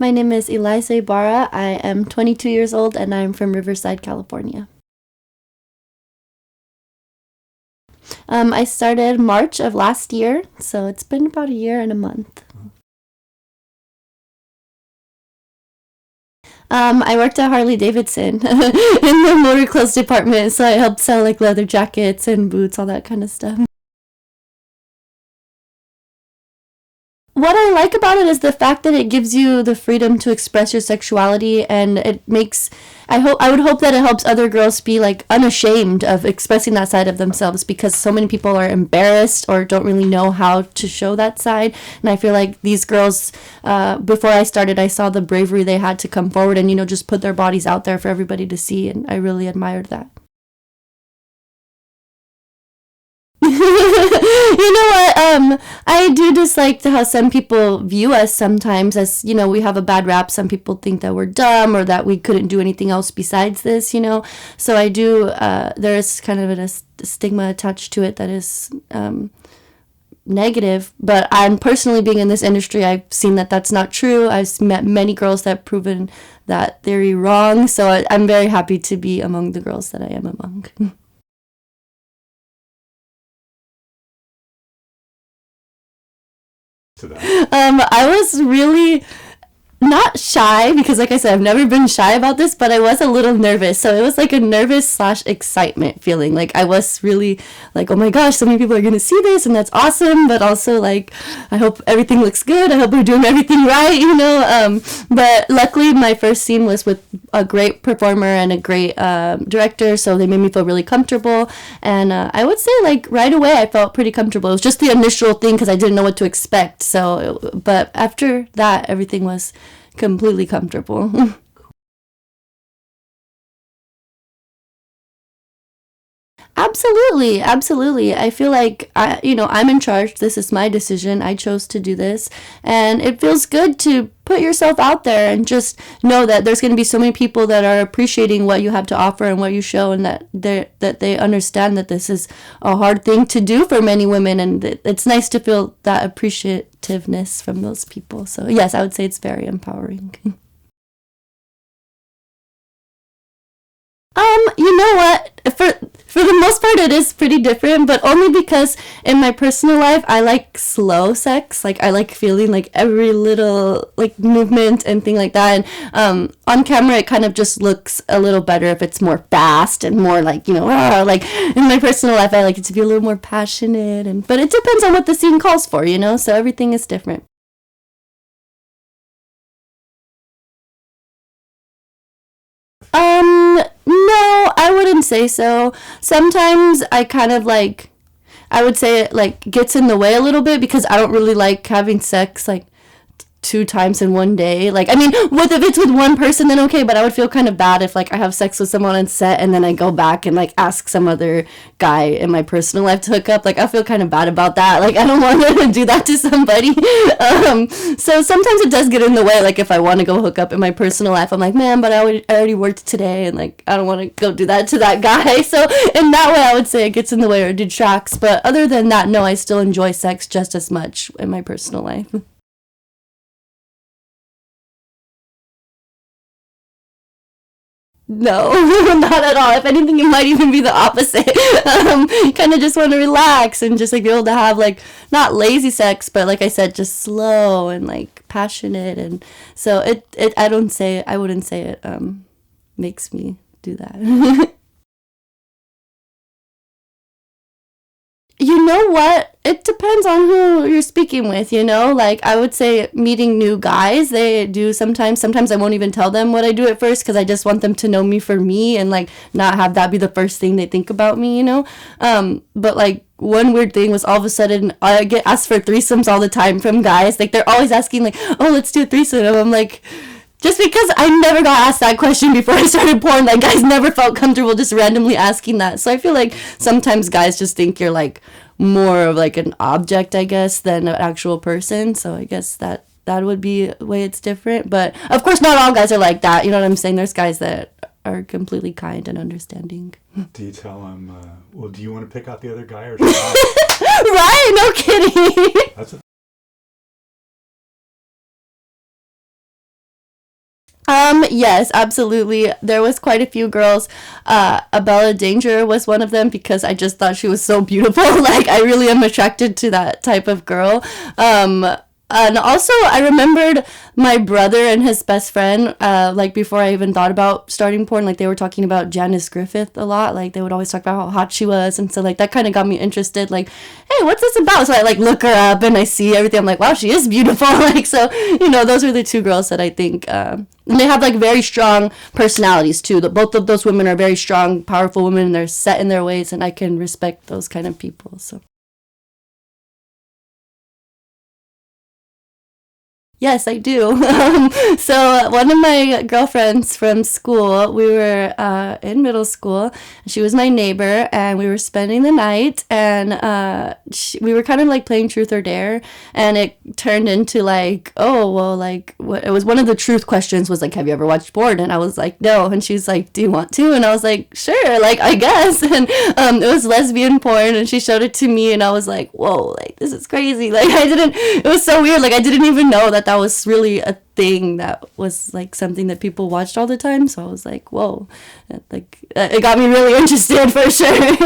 My name is Eliza Ibarra. I am 22 years old and I'm from Riverside, California. I started March of last year, so it's been about a year and a month. I worked at Harley Davidson in the motor clothes department, so I helped sell like leather jackets and boots, all that kind of stuff. What I like about it is the fact that it gives you the freedom to express your sexuality, and it makes I would hope that it helps other girls be like unashamed of expressing that side of themselves, because so many people are embarrassed or don't really know how to show that side. And I feel like these girls, before I started, I saw the bravery they had to come forward and just put their bodies out there for everybody to see, and I really admired that. You know what? I do dislike how some people view us sometimes as, we have a bad rap. Some people think that we're dumb or that we couldn't do anything else besides this. So I do, there's kind of a stigma attached to it that is negative. But I'm personally being in this industry, I've seen that that's not true. I've met many girls that have proven that theory wrong. So I'm very happy to be among the girls that I am among. To that. I was really not shy because, like I said, I've never been shy about this, but I was a little nervous. So it was like a nervous slash excitement feeling. Like I was really like, oh my gosh, so many people are going to see this and that's awesome. But also like, I hope everything looks good. I hope we're doing everything right. But luckily my first scene was with a great performer and a great director. So they made me feel really comfortable. And I would say like right away, I felt pretty comfortable. It was just the initial thing because I didn't know what to expect. But after that, everything was completely comfortable. Absolutely, absolutely. I feel like I'm in charge. This is my decision. I chose to do this, and it feels good to put yourself out there and just know that there's going to be so many people that are appreciating what you have to offer and what you show, and that they understand that this is a hard thing to do for many women, and it's nice to feel that appreciativeness from those people. So yes, I would say it's very empowering. You know what? For the most part, it is pretty different, but only because in my personal life, I like slow sex. Like I like feeling like every little like movement and thing like that. And on camera, it kind of just looks a little better if it's more fast and more like like in my personal life, I like it to be a little more passionate. And but it depends on what the scene calls for. So everything is different. No, I wouldn't say so. Sometimes I kind of like, I would say it like gets in the way a little bit because I don't really like having sex like two times in one day. Like, I mean, if it's with one person, then okay, but I would feel kind of bad if like I have sex with someone on set and then I go back and like ask some other guy in my personal life to hook up. Like, I feel kind of bad about that. Like, I don't want to do that to somebody. So sometimes it does get in the way. Like, if I want to go hook up in my personal life, I'm like, man, but I already worked today and like, I don't want to go do that to that guy. So in that way, I would say it gets in the way or detracts. But other than that, no, I still enjoy sex just as much in my personal life. No, not at all. If anything, it might even be the opposite. Kind of just want to relax and just like be able to have like not lazy sex, but like I said, just slow and like passionate. And so I wouldn't say it makes me do that. You know what? It depends on who you're speaking with. Like, I would say meeting new guys, they do sometimes. Sometimes I won't even tell them what I do at first because I just want them to know me for me and, like, not have that be the first thing they think about me. But, like, one weird thing was all of a sudden I get asked for threesomes all the time from guys. Like, they're always asking, like, oh, let's do a threesome. And I'm like, just because I never got asked that question before I started porn, like guys never felt comfortable just randomly asking that. So I feel like sometimes guys just think you're like more of like an object, I guess, than an actual person. So I guess that would be a way it's different. But of course, not all guys are like that. You know what I'm saying? There's guys that are completely kind and understanding. Do you tell him, well, do you want to pick out the other guy or should I? Right? No kidding. That's a Yes, absolutely. There was quite a few girls. Abella Danger was one of them because I just thought she was so beautiful. Like, I really am attracted to that type of girl. Um, and also, I remembered my brother and his best friend, like, before I even thought about starting porn, like, they were talking about Janice Griffith a lot. Like, they would always talk about how hot she was. And so, like, that kind of got me interested. Like, hey, what's this about? So I, like, look her up and I see everything. I'm like, wow, she is beautiful. Like, so, those are the two girls that I think, and they have, like, very strong personalities, too. Both of those women are very strong, powerful women, and they're set in their ways, and I can respect those kind of people, so. Yes, I do. So one of my girlfriends from school, we were in middle school. She was my neighbor, and we were spending the night, and we were kind of like playing Truth or Dare, and it turned into like, oh, well, like, what, it was one of the truth questions was like, have you ever watched porn? And I was like, no. And she's like, do you want to? And I was like, sure, like, I guess. And it was lesbian porn, and she showed it to me, and I was like, whoa, like, this is crazy. Like, it was so weird. Like, I didn't even know that was really a thing that was like something that people watched all the time. So I was like, whoa, it got me really interested for sure.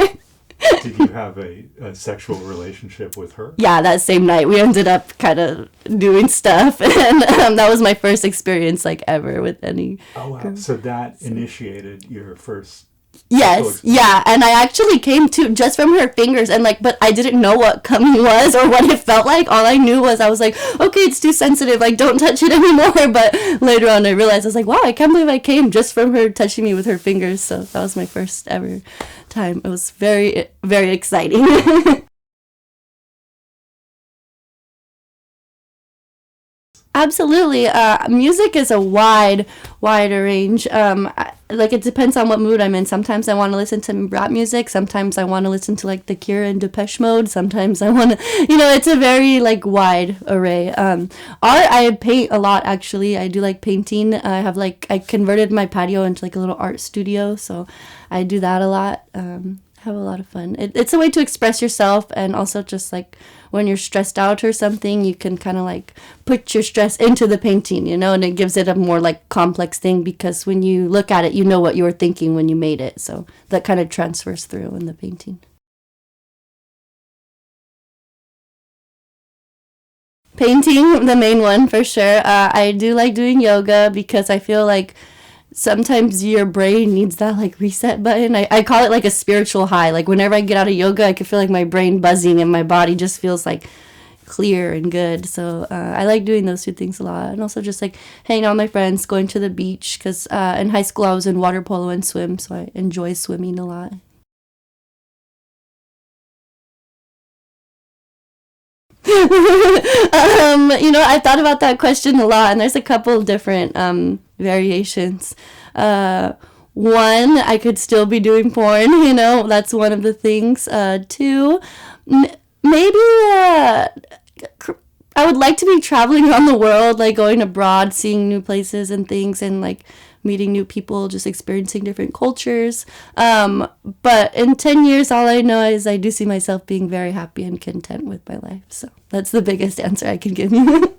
Did you have a sexual relationship with her? Yeah, that same night we ended up kind of doing stuff, and that was my first experience like ever with any. Oh wow! Girl. So that initiated your first. Yes, yeah, and I actually came to just from her fingers, and like, but I didn't know what coming was or what it felt like. All I knew was I was like, okay, it's too sensitive, like, don't touch it anymore. But later on, I realized I was like, wow, I can't believe I came just from her touching me with her fingers. So that was my first ever time. It was very, very exciting. Absolutely. Music is a wider range. Like, it depends on what mood I'm in. Sometimes I want to listen to rap music. Sometimes I want to listen to like The Cure and Depeche Mode. Sometimes I want to, it's a very like wide array. Art, I paint a lot actually. I do like painting. I converted my patio into like a little art studio, so I do that a lot. Have a lot of fun. It's a way to express yourself, and also just like when you're stressed out or something, you can kind of like put your stress into the painting, and it gives it a more like complex thing, because when you look at it, you know what you were thinking when you made it. So that kind of transfers through in the painting. Painting, the main one for sure. I do like doing yoga because I feel like sometimes your brain needs that like reset button. I call it like a spiritual high. Like whenever I get out of yoga, I can feel like my brain buzzing and my body just feels like clear and good. So I like doing those two things a lot. And also just like hanging out with my friends, going to the beach, because in high school I was in water polo and swim, so I enjoy swimming a lot. I thought about that question a lot, and there's a couple of different variations. One, I could still be doing porn, that's one of the things. Two, maybe I would like to be traveling around the world, like going abroad, seeing new places and things, and like meeting new people, just experiencing different cultures. But in 10 years, all I know is I do see myself being very happy and content with my life. So that's the biggest answer I can give you.